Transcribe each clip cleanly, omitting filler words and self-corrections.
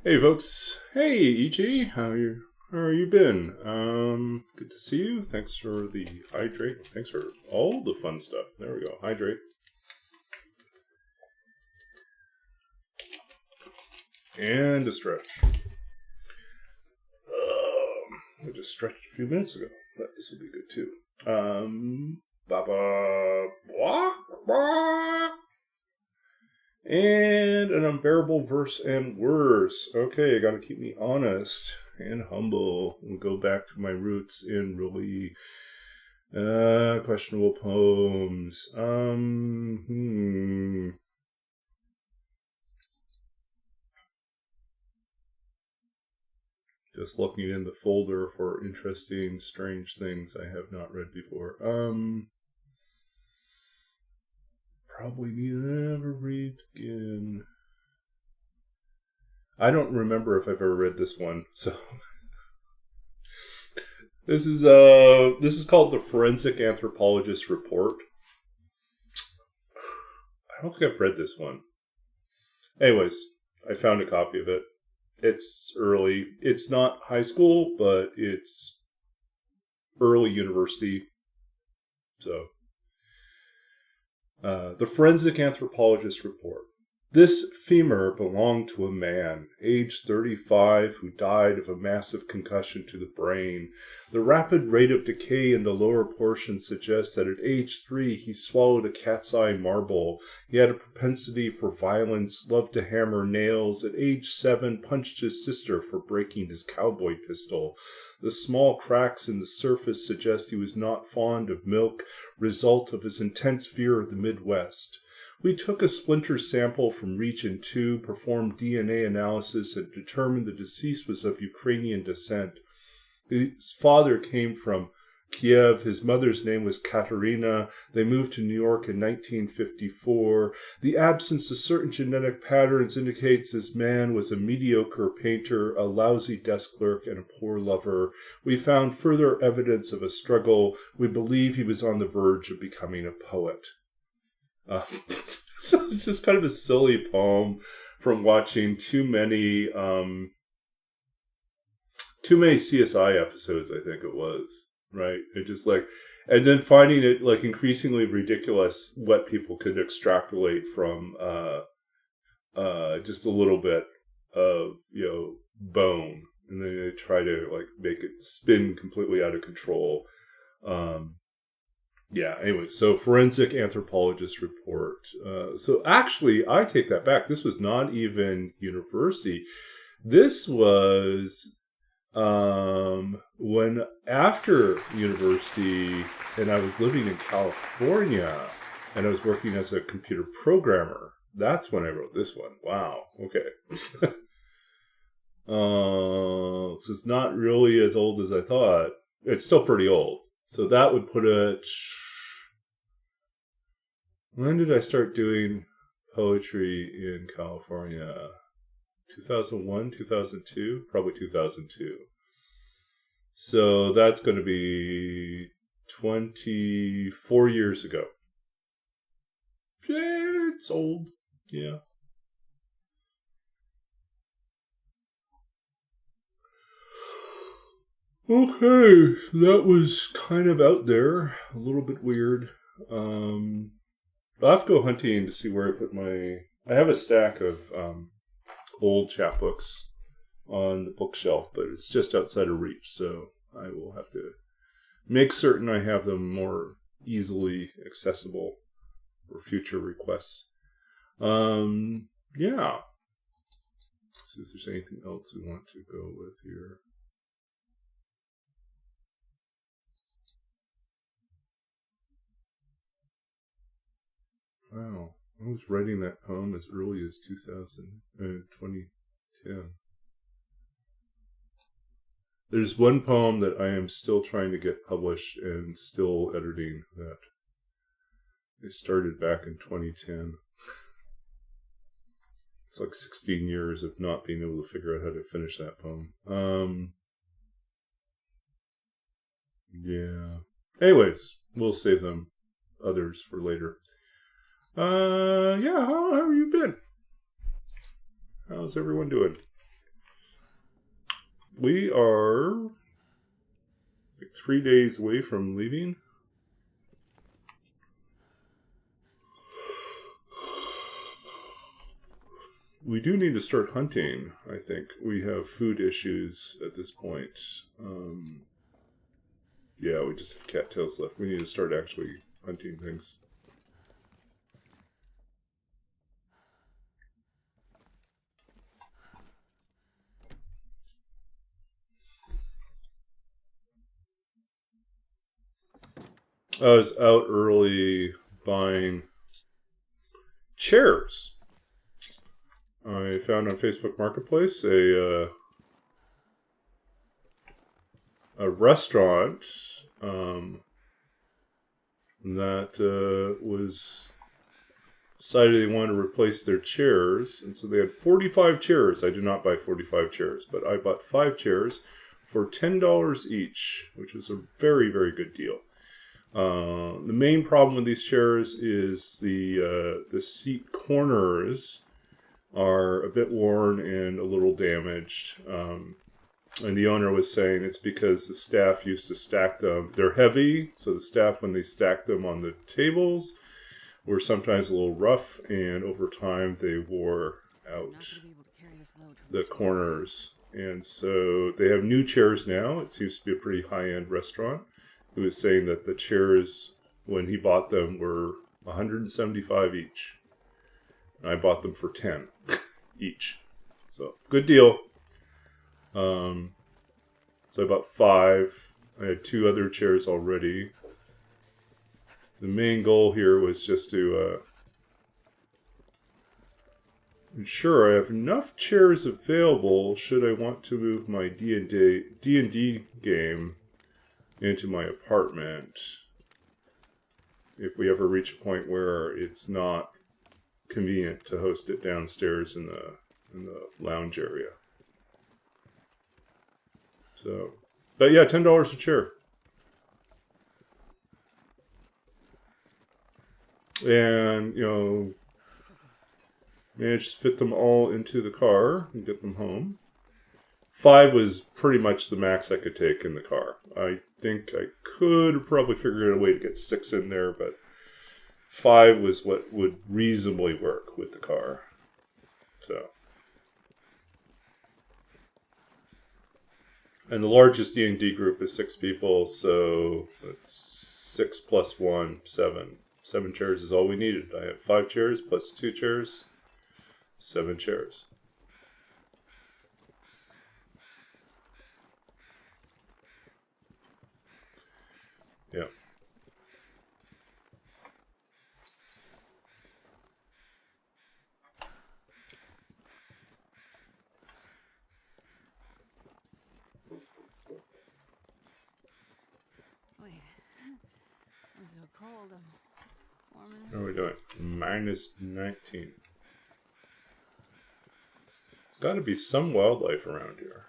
Hey folks, hey EG, how you been? Good to see you. Thanks for the hydrate. Thanks for all the fun stuff. There we go. Hydrate. And a stretch. I just stretched a few minutes ago, but this will be good too. And an unbearable verse and worse. Okay, gotta keep me honest and humble and go back to my roots in really questionable poems. Just looking in the folder for interesting, strange things I have not read before. Probably never read again. I don't remember if I've ever read this one, so this is called the Forensic Anthropologist Report. I don't think I've read this one. Anyways, I found a copy of it. It's early. It's not high school, but it's early university. So, the Forensic Anthropologist Report. This femur belonged to a man, age 35, who died of a massive concussion to the brain. The rapid rate of decay in the lower portion suggests that at age 3 he swallowed a cat's eye marble. He had a propensity for violence, loved to hammer nails. At age 7, punched his sister for breaking his cowboy pistol. The small cracks in the surface suggest he was not fond of milk, result of his intense fear of the Midwest. We took a splinter sample from Region 2, performed DNA analysis, and determined the deceased was of Ukrainian descent. His father came from Kiev. His mother's name was Katerina. They moved to New York in 1954. The absence of certain genetic patterns indicates this man was a mediocre painter, a lousy desk clerk, and a poor lover. We found further evidence of a struggle. We believe he was on the verge of becoming a poet. So it's just kind of a silly poem from watching too many CSI episodes, I think it was, right? It just and then finding it increasingly ridiculous what people could extrapolate from just a little bit of bone, and then they try to make it spin completely out of control. Anyway, so Forensic Anthropologist Report. So actually, I take that back. This was not even university. This was when after university, and I was living in California, and I was working as a computer programmer. That's when I wrote this one. Wow. Okay. So it's not really as old as I thought. It's still pretty old. So that would put it... When did I start doing poetry in California? 2001, 2002? Probably 2002. So that's going to be 24 years ago. Yeah, it's old. Yeah. Okay, that was kind of out there, a little bit weird. I'll have to go hunting to see where I put I have a stack of old chapbooks on the bookshelf, but it's just outside of reach, so I will have to make certain I have them more easily accessible for future requests. Yeah. Let's see if there's anything else we want to go with here. Wow, I was writing that poem as early as 2010. There's one poem that I am still trying to get published and still editing that I started back in 2010. It's 16 years of not being able to figure out how to finish that poem. Yeah. Anyways, we'll save them others for later. How have you been? How's everyone doing? we are like 3 days away from leaving. We do need to start hunting, I think. We have food issues at this point. Yeah, we just have cattails left. We need to start actually hunting things. I was out early buying chairs. I found on Facebook Marketplace a restaurant that was decided they wanted to replace their chairs, and so they had 45 chairs. I did not buy 45 chairs, but I bought 5 chairs for $10 each, which was a very, very good deal. The main problem with these chairs is the seat corners are a bit worn and a little damaged. And the owner was saying it's because the staff used to stack them. They're heavy, so the staff, when they stacked them on the tables, were sometimes a little rough, and over time they wore out the corners. And so they have new chairs now. It seems to be a pretty high-end restaurant. He was saying that the chairs, when he bought them, were $175 each. And I bought them for $10 each. So, good deal. So I bought 5. I had 2 other chairs already. The main goal here was just to ensure I have enough chairs available should I want to move my D&D game into my apartment. If we ever reach a point where it's not convenient to host it downstairs in the lounge area. So, but yeah, $10 a chair. And, managed to fit them all into the car and get them home. 5 was pretty much the max I could take in the car. I think I could have probably figured out a way to get 6 in there, but 5 was what would reasonably work with the car. So. And the largest D&D group is 6 people, so that's 6 plus 1, 7. 7 chairs is all we needed. I have 5 chairs plus 2 chairs, 7 chairs. Yeah. Wait, I'm so cold. I'm warming up. How are we doing? Minus 19. There's got to be some wildlife around here.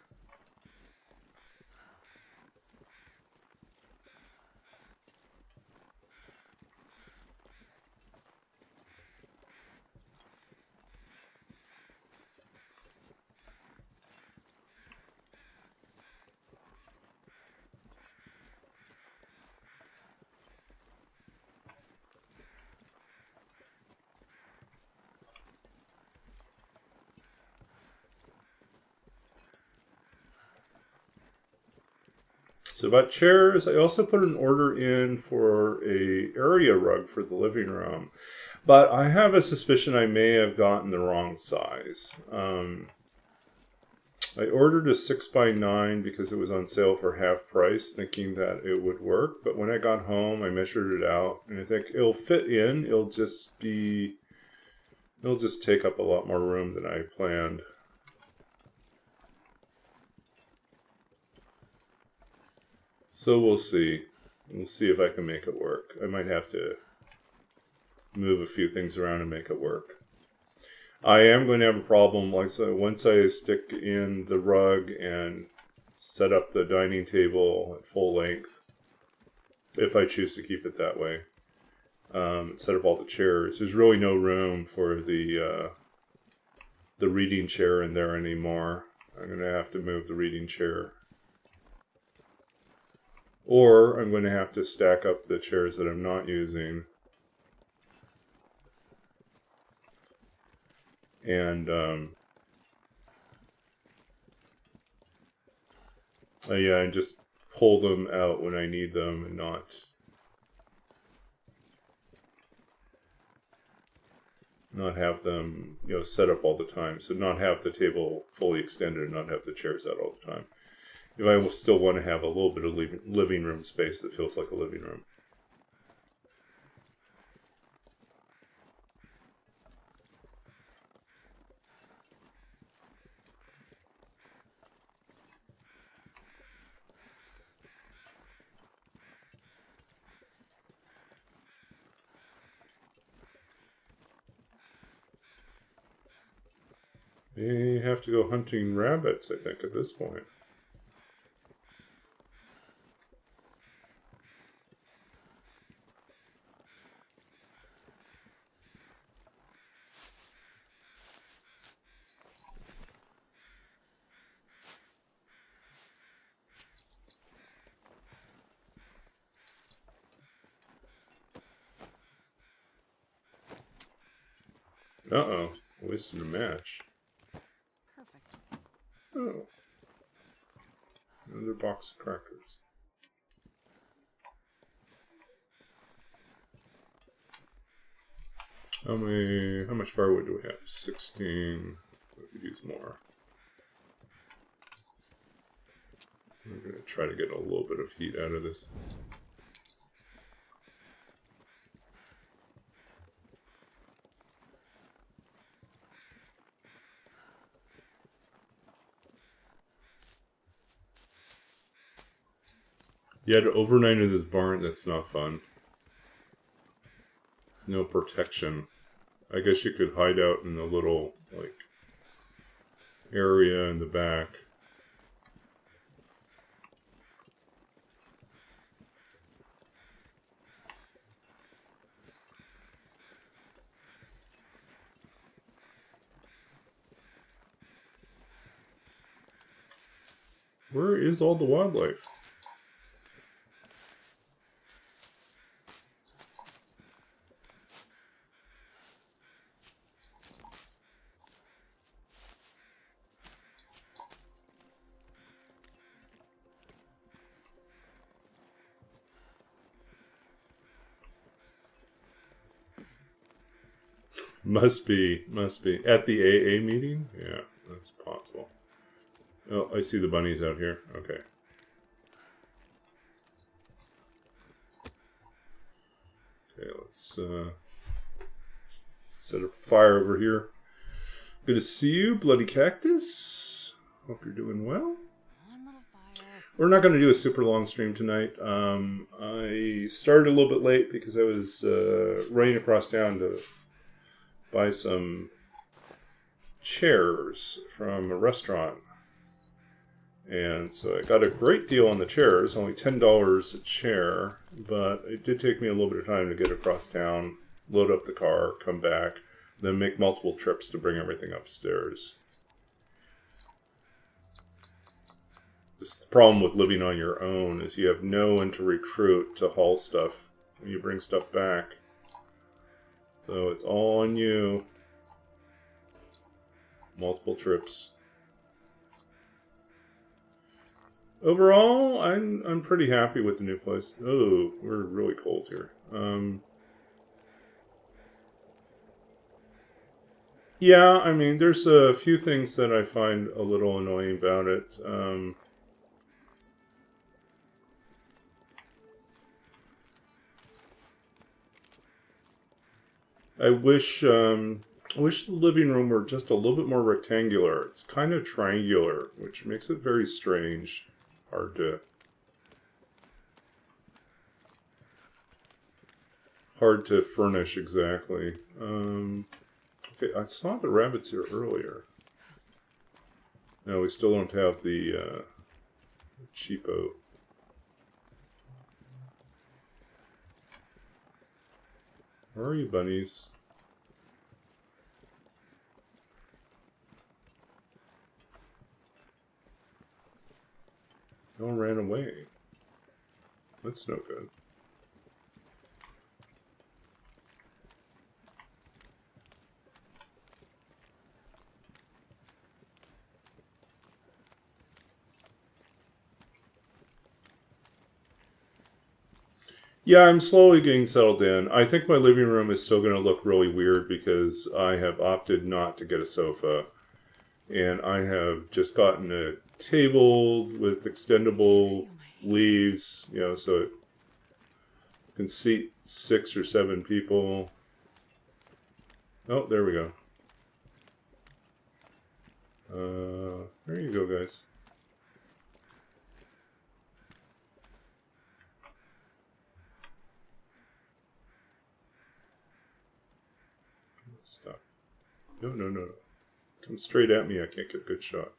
So about chairs, I also put an order in for a area rug for the living room, but I have a suspicion I may have gotten the wrong size. I ordered a 6x9 because it was on sale for half price, thinking that it would work. But when I got home, I measured it out, and I think it'll fit in. It'll just take up a lot more room than I planned. So we'll see. We'll see if I can make it work. I might have to move a few things around and make it work. I am going to have a problem. Like so, once I stick in the rug and set up the dining table at full length, if I choose to keep it that way, set up all the chairs. There's really no room for the reading chair in there anymore. I'm going to have to move the reading chair. Or I'm going to have to stack up the chairs that I'm not using. And, yeah, and just pull them out when I need them and not have them, set up all the time. So not have the table fully extended and not have the chairs out all the time. If I will still want to have a little bit of living room space that feels like a living room. They have to go hunting rabbits, I think, at this point. Uh-oh. Wasted a match. Perfect. Oh. Another box of crackers. How much firewood do we have? 16. We could use more. I'm going to try to get a little bit of heat out of this. You had to overnight in this barn. That's not fun. No protection. I guess you could hide out in the little, area in the back. Where is all the wildlife? Must be. At the AA meeting? Yeah, that's possible. Oh, I see the bunnies out here. Okay. Okay, let's set a fire over here. Good to see you, Bloody Cactus. Hope you're doing well. One little fire. We're not going to do a super long stream tonight. I started a little bit late because I was running across town to buy some chairs from a restaurant. And so I got a great deal on the chairs, only $10 a chair, but it did take me a little bit of time to get across town, load up the car, come back, then make multiple trips to bring everything upstairs. This is the problem with living on your own, is you have no one to recruit to haul stuff when you bring stuff back. So it's all on you. Multiple trips. Overall, I'm pretty happy with the new place. Oh, we're really cold here. Yeah, I mean, there's a few things that I find a little annoying about it. I wish the living room were just a little bit more rectangular. It's kind of triangular, which makes it very strange. Hard to furnish exactly. Okay, I saw the rabbits here earlier. No, we still don't have the cheapo. Where are you, bunnies? They all ran away. That's no good. Yeah, I'm slowly getting settled in. I think my living room is still going to look really weird because I have opted not to get a sofa. And I have just gotten a table with extendable leaves, you know, so it can seat 6 or 7 people. Oh, there we go. There you go, guys. Stop. No, no, no, no. Come straight at me. I can't get a good shot.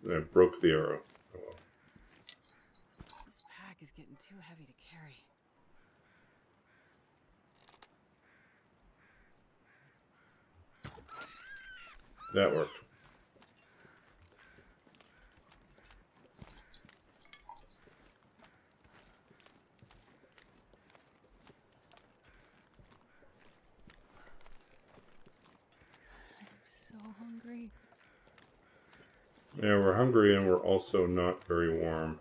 And I broke the arrow. Oh, well. This pack is getting too heavy to carry. That worked. I'm so hungry. Yeah, we're hungry and we're also not very warm.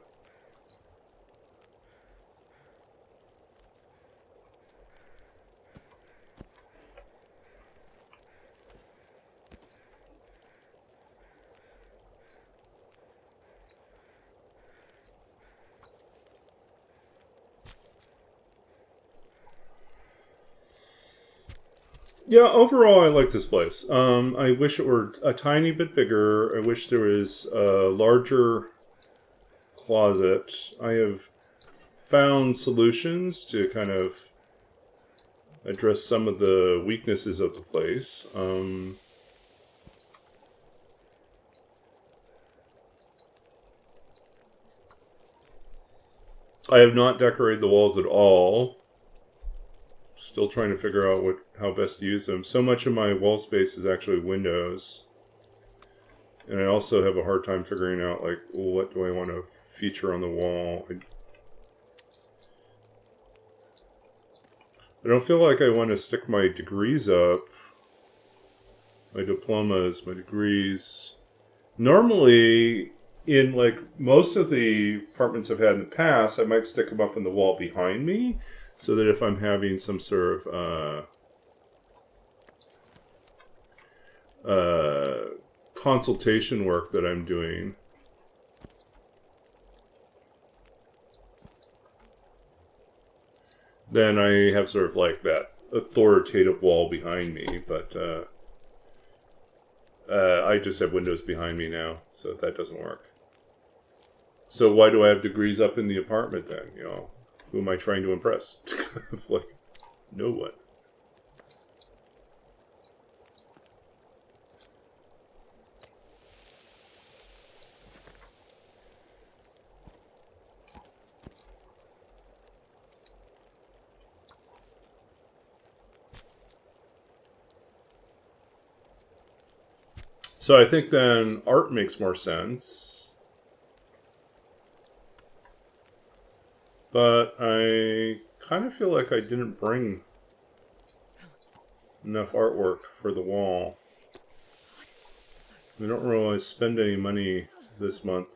Yeah, overall, I like this place. I wish it were a tiny bit bigger. I wish there was a larger closet. I have found solutions to kind of address some of the weaknesses of the place. I have not decorated the walls at all. Still trying to figure out how best to use them. So much of my wall space is actually windows. And I also have a hard time figuring out, like, what do I want to feature on the wall. I don't feel like I want to stick my degrees up. My diplomas, my degrees. Normally, in like most of the apartments I've had in the past, I might stick them up in the wall behind me, so that if I'm having some sort of consultation work that I'm doing, then I have sort of like that authoritative wall behind me, but I just have windows behind me now, so that doesn't work. So why do I have degrees up in the apartment then? You know, who am I trying to impress? Like, no one. So I think then art makes more sense. But I kind of feel like I didn't bring enough artwork for the wall. I don't really spend any money this month.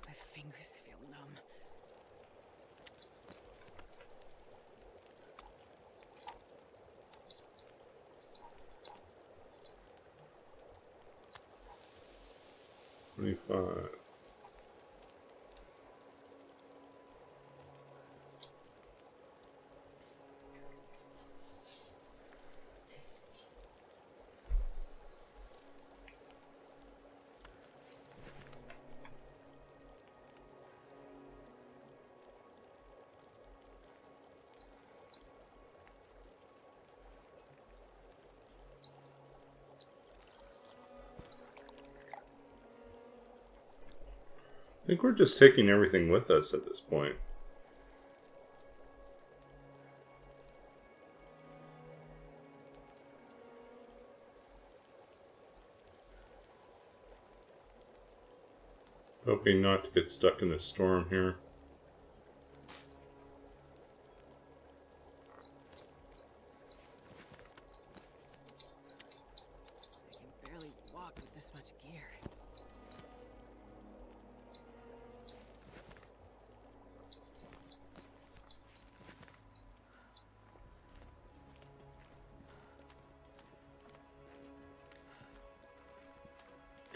My fingers feel numb. $25. I think we're just taking everything with us at this point. Hoping not to get stuck in the storm here. I can barely walk with this much gear.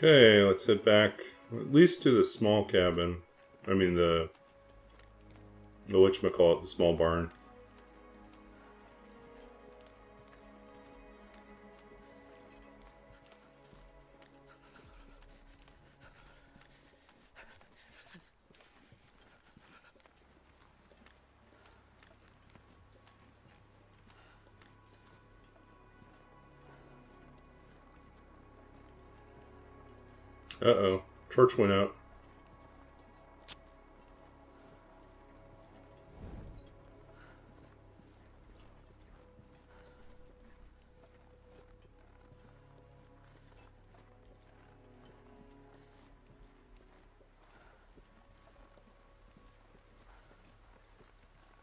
Okay, let's head back, at least to the small cabin. I mean the whatchamacallit, the small barn. Uh-oh, torch went out.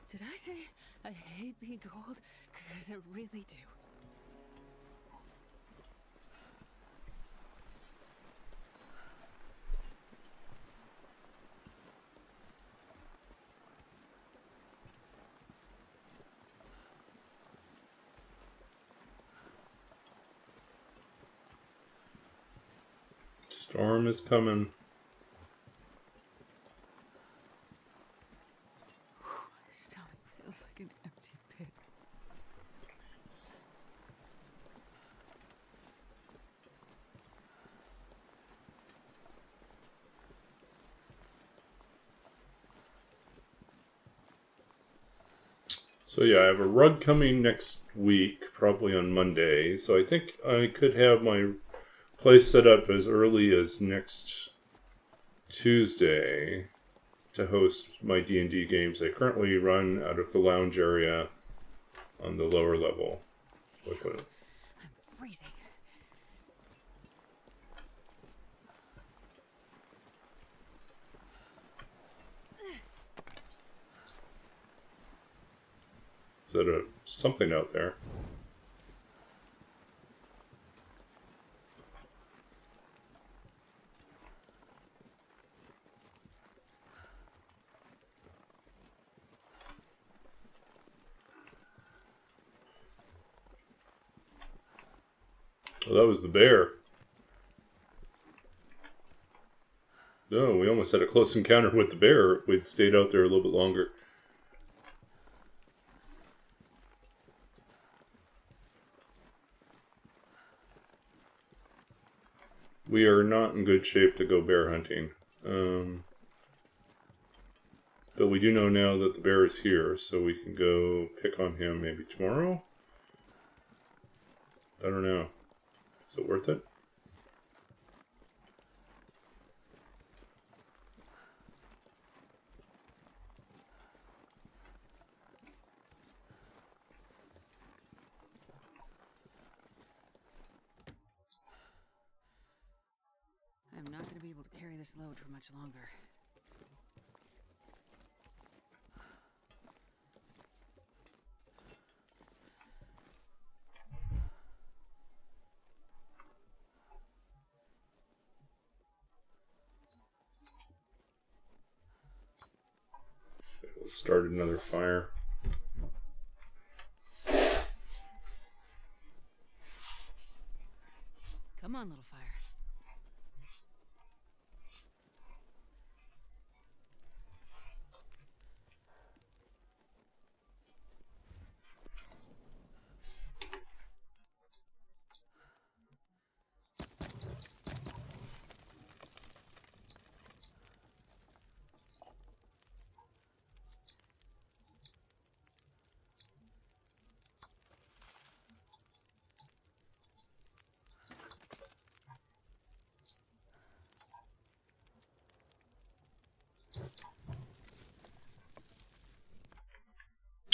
Did I say I hate being cold? Because I really do. Storm is coming. My stomach feels like an empty pit. So yeah, I have a rug coming next week, probably on Monday. So I think I could have my place set up as early as next Tuesday to host my D&D games. I currently run out of the lounge area on the lower level. I'm freezing. Is that something out there? Well, that was the bear. No, we almost had a close encounter with the bear if we'd stayed out there a little bit longer. We are not in good shape to go bear hunting. But we do know now that the bear is here, so we can go pick on him maybe tomorrow? I don't know. Is it worth it? I'm not going to be able to carry this load for much longer. We'll start another fire. Come on, little fire.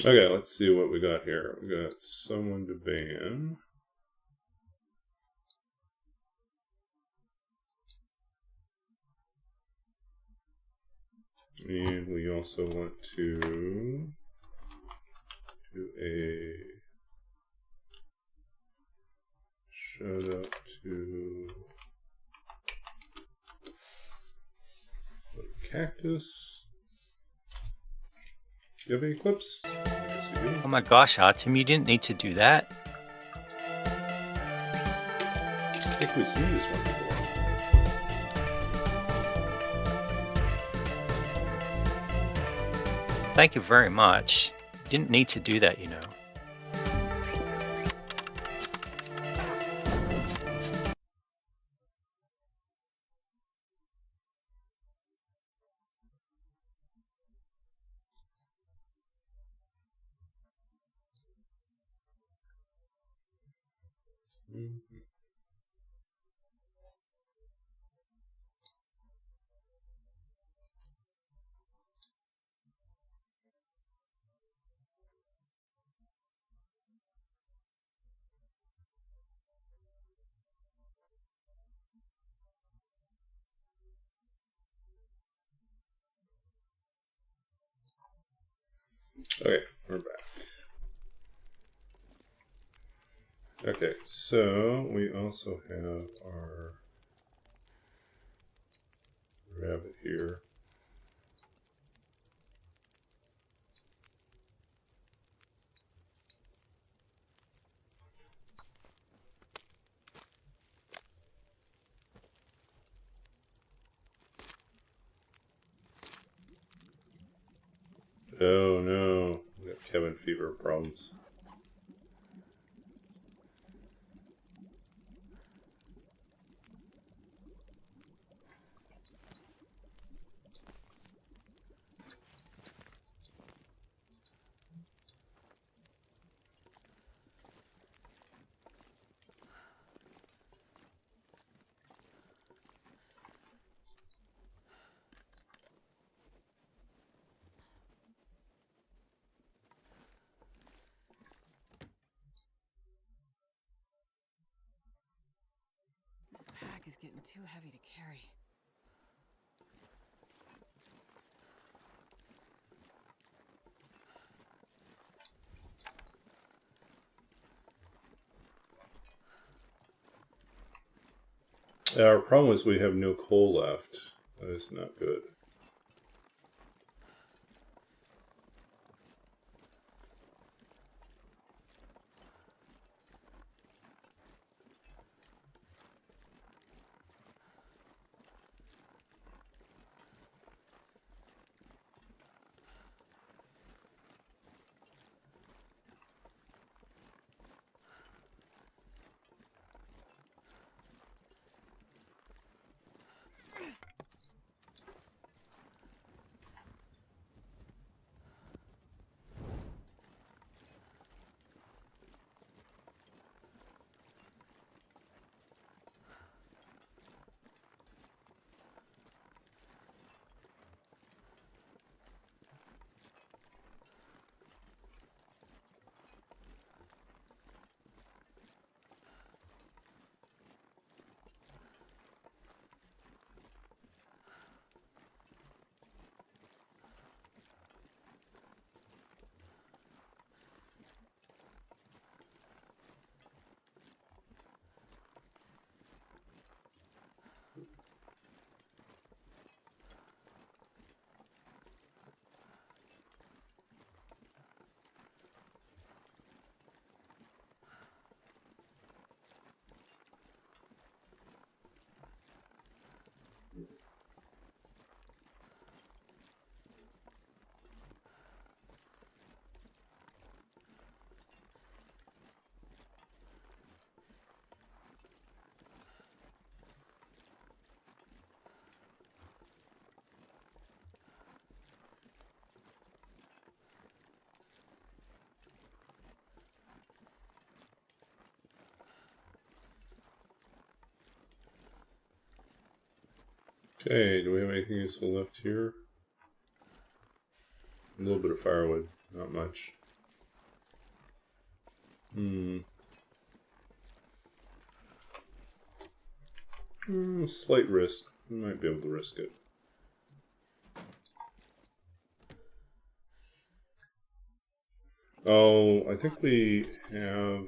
Okay, let's see what we got here. We got someone to ban. And we also want to do a shout out to the cactus. Do you have any clips? I guess you do. Oh my gosh, Atom, you didn't need to do that. I think we've seen this one before. Thank you very much. You didn't need to do that, you know. Okay, we're back. Okay, so we also have our rabbit here. Oh no, we got cabin fever problems. This pack is getting too heavy to carry. Our problem is we have no coal left. That is not good. Okay, do we have anything useful left here? A little bit of firewood, not much. Slight risk. We might be able to risk it. Oh, I think we have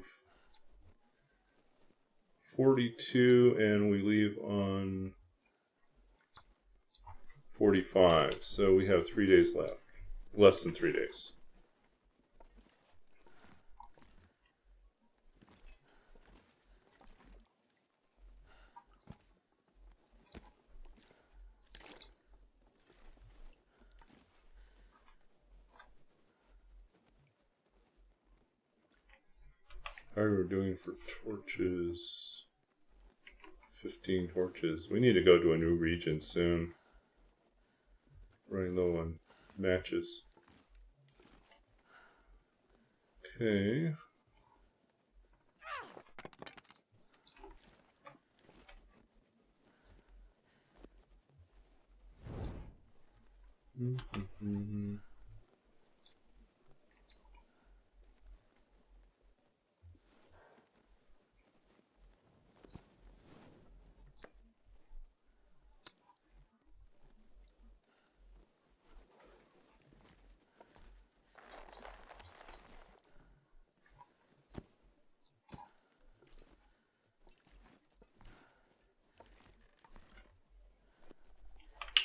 42 and we leave on 45. So we have 3 days left. Less than 3 days. How are we doing for torches? 15 torches. We need to go to a new region soon. Running low on matches. Okay.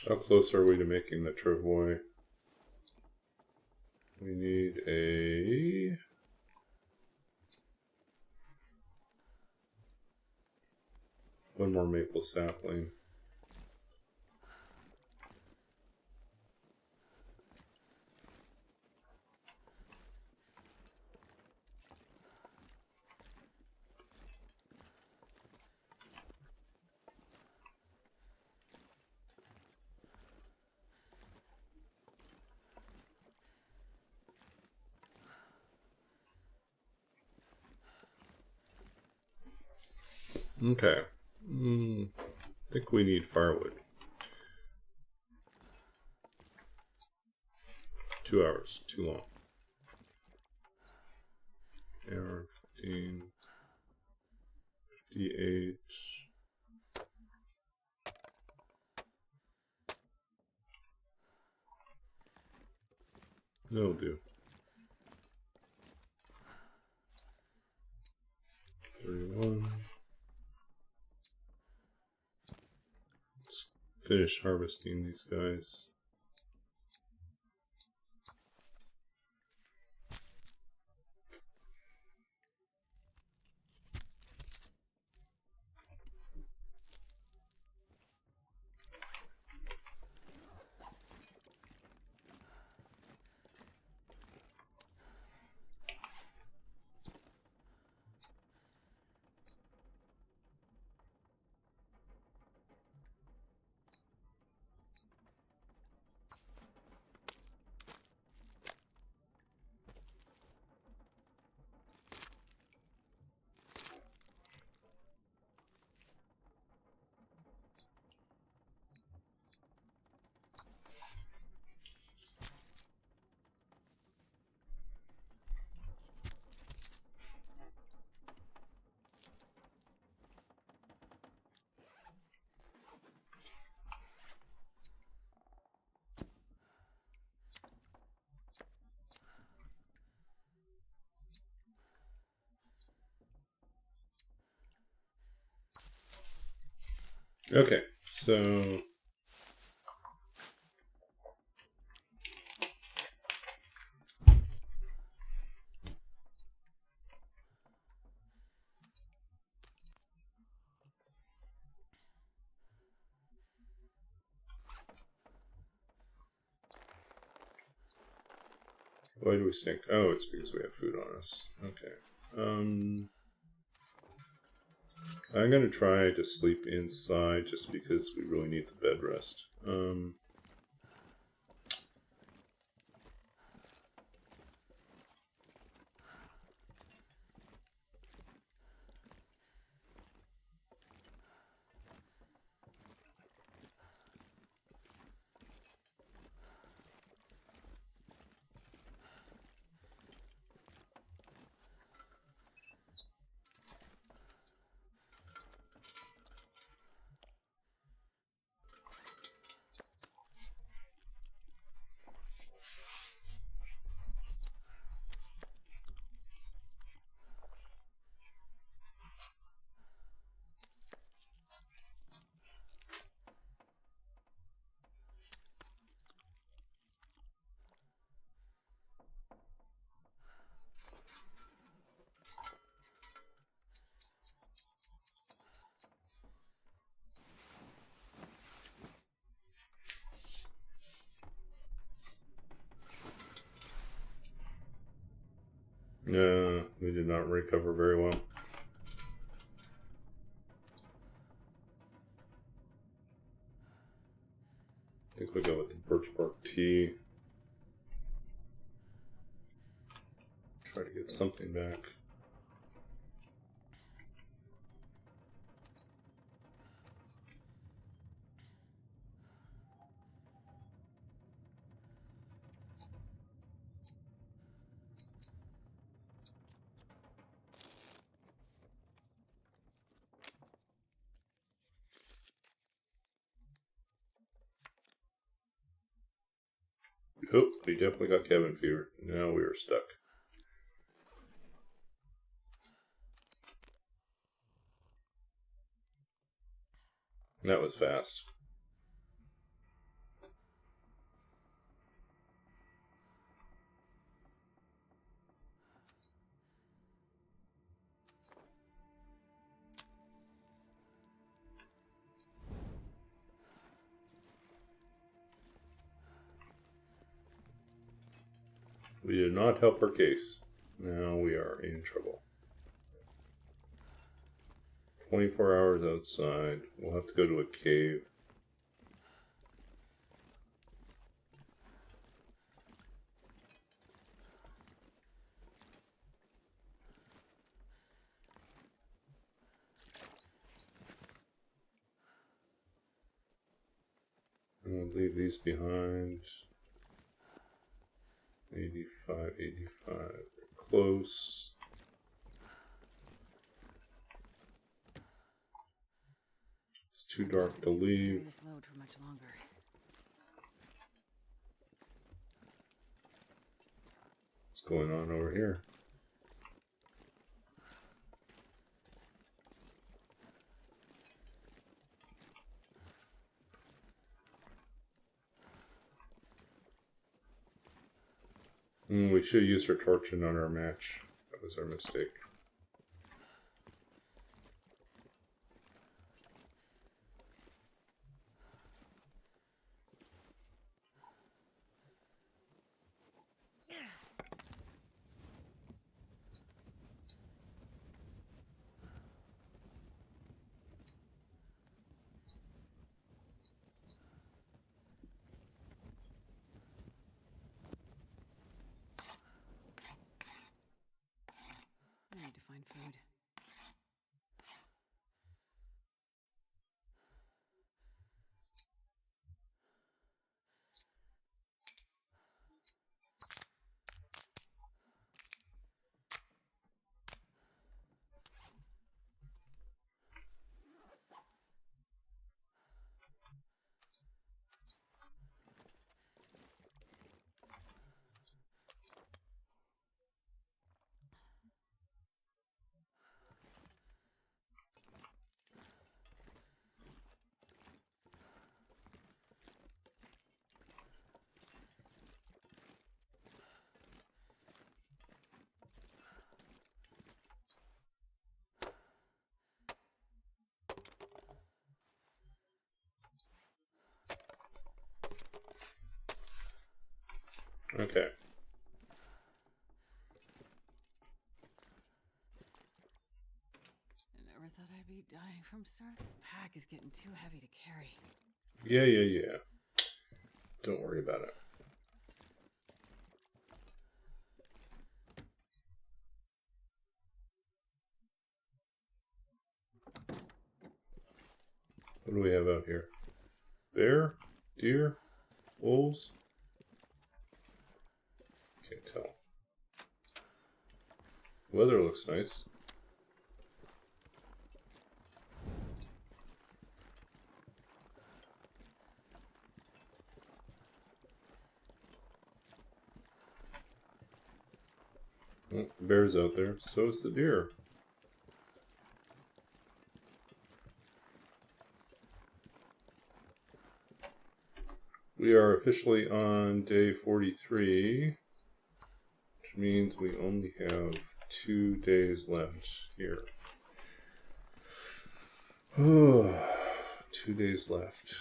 How close are we to making the travois? We need a... one more maple sapling. Okay. I think we need firewood. 2 hours. Too long. Hour 15. 58. That'll do. 31. Let's finish harvesting these guys. Okay, so why do we sink? Oh, it's because we have food on us. Okay. I'm going to try to sleep inside just because we really need the bed rest. No, we did not recover very well. I think we go with the birch bark tea. Try to get something back. Oh, we definitely got cabin fever. Now we are stuck. That was fast. We did not help our case. Now we are in trouble. 24 hours outside. We'll have to go to a cave. I'll leave these behind. 85, 85. Close. It's too dark to leave. Carry this load for much longer. What's going on over here? We should have used our torch and not our match. That was our mistake. I need to find food. Okay. I never thought I'd be dying from starve. This pack is getting too heavy to carry. Yeah. Don't worry about it. What do we have out here? Bear? Deer? Wolves? Can't tell. Weather looks nice. Well, the bear's out there. So is the deer. We are officially on day 43, which means we only have 2 days left here. 2 days left.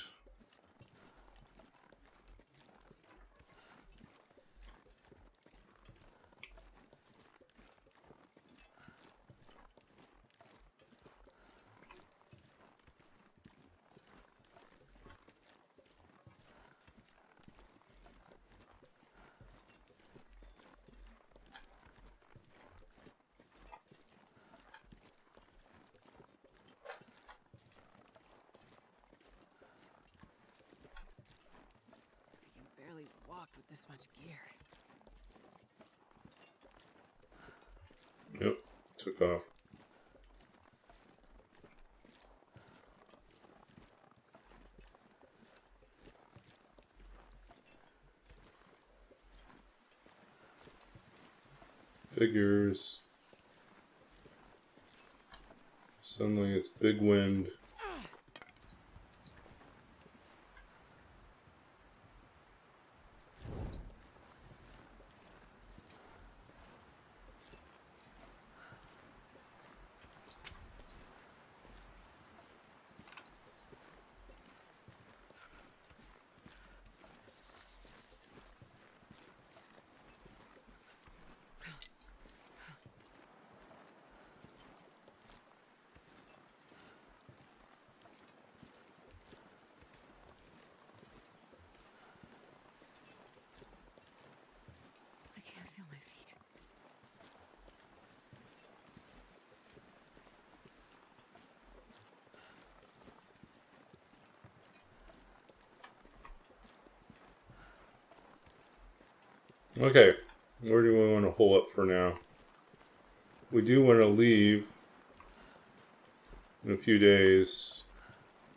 walked with this much gear. Yep, took off. Figures. Suddenly it's big wind. I can't feel my feet. Okay, where do we want to hole up for now? We do want to leave in a few days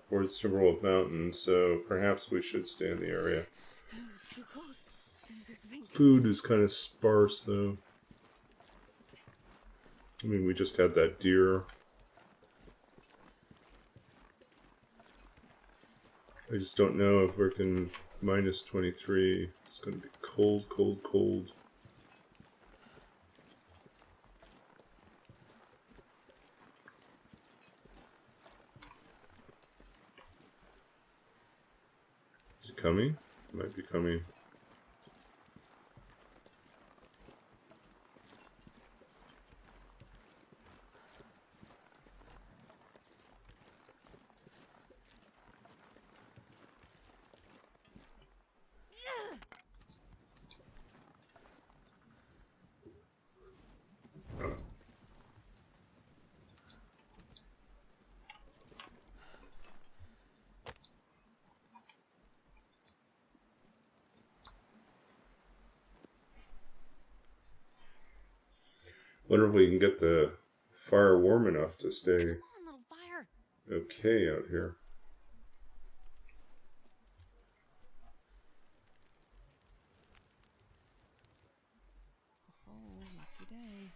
towards Timberwolf Mountain, so perhaps we should stay in the area. It's so cold. Food is kind of sparse, though. I mean, we just had that deer. I just don't know if we can minus 23. It's going to be cold, cold, cold. Is it coming? It might be coming. Wonder if we can get the fire warm enough to stay Come on, little fire. okay out here. Oh, lucky day.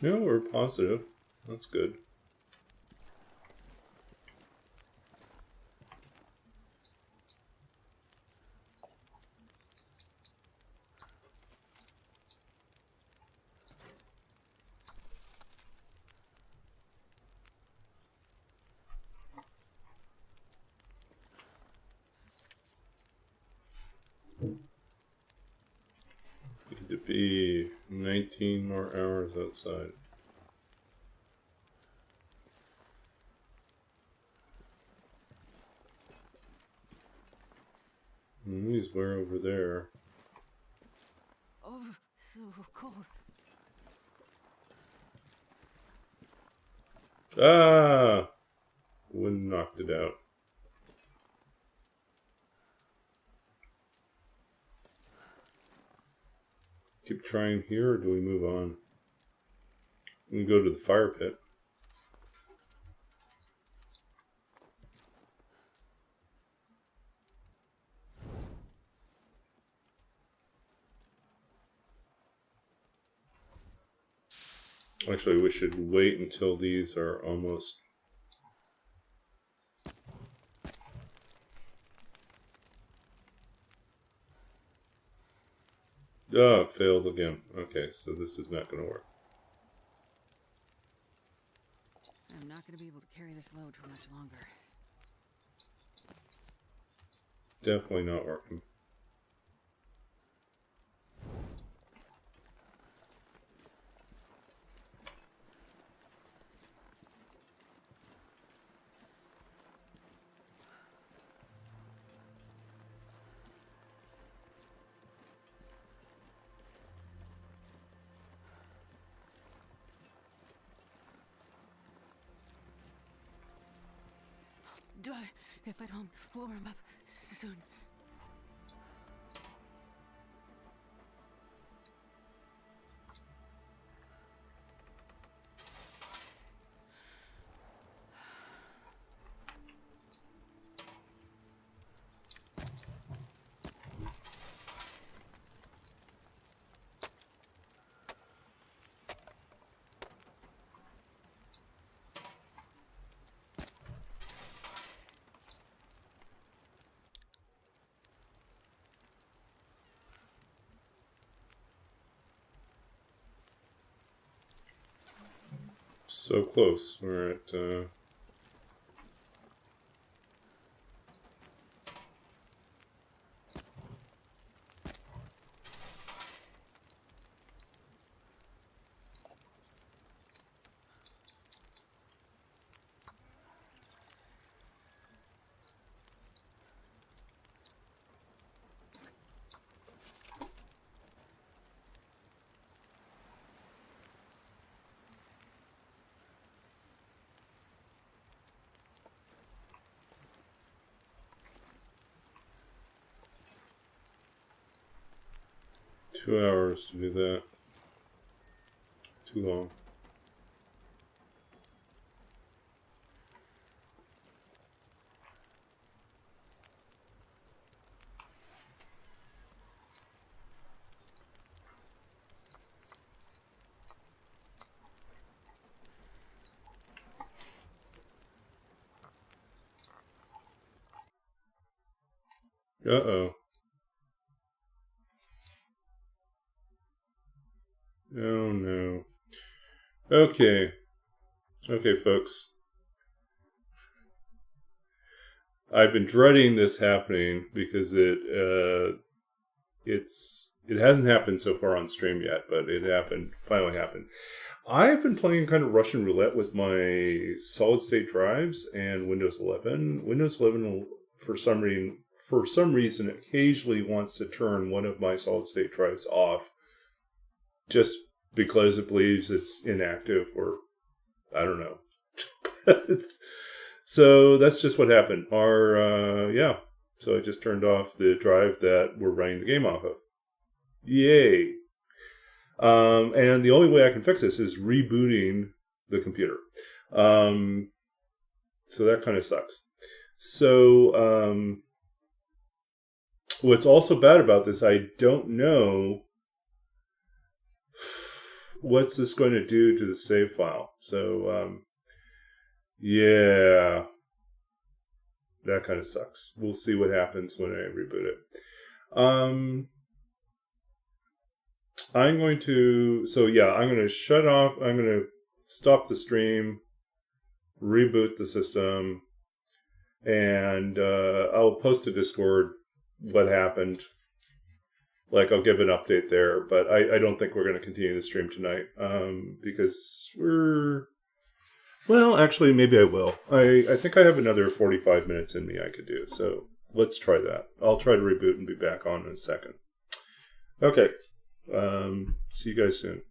No, we're positive. That's good. Need to be 19 more hours outside. He's way over there. Oh, so cold. Ah! Wind knocked it out. Keep trying here, or do we move on? We can go to the fire pit. Actually, we should wait until these are almost... Ah, failed again. Okay, so this is not going to work. I'm not going to be able to carry this load for much longer. Definitely not working. die if I don't warm up soon. So close. We're at... Two hours to do that. Too long. Uh-oh. Oh no. Okay. Okay, folks. I've been dreading this happening because it hasn't happened so far on stream yet, but it finally happened. I've been playing kind of Russian roulette with my solid state drives and Windows 11. Windows 11 will, for some reason, occasionally wants to turn one of my solid state drives off just because it believes it's inactive, or I don't know. So that's just what happened. So I just turned off the drive that we're running the game off of. Yay. And the only way I can fix this is rebooting the computer. So that kind of sucks. So what's also bad about this, I don't know what's this going to do to the save file. So yeah, that kind of sucks. We'll see what happens when I reboot it. I'm going to shut off. I'm going to stop the stream, reboot the system, and I'll post to Discord what happened. Like, I'll give an update there, but I don't think we're going to continue the stream tonight because well, actually, maybe I will. I think I have another 45 minutes in me I could do, so let's try that. I'll try to reboot and be back on in a second. Okay. See you guys soon.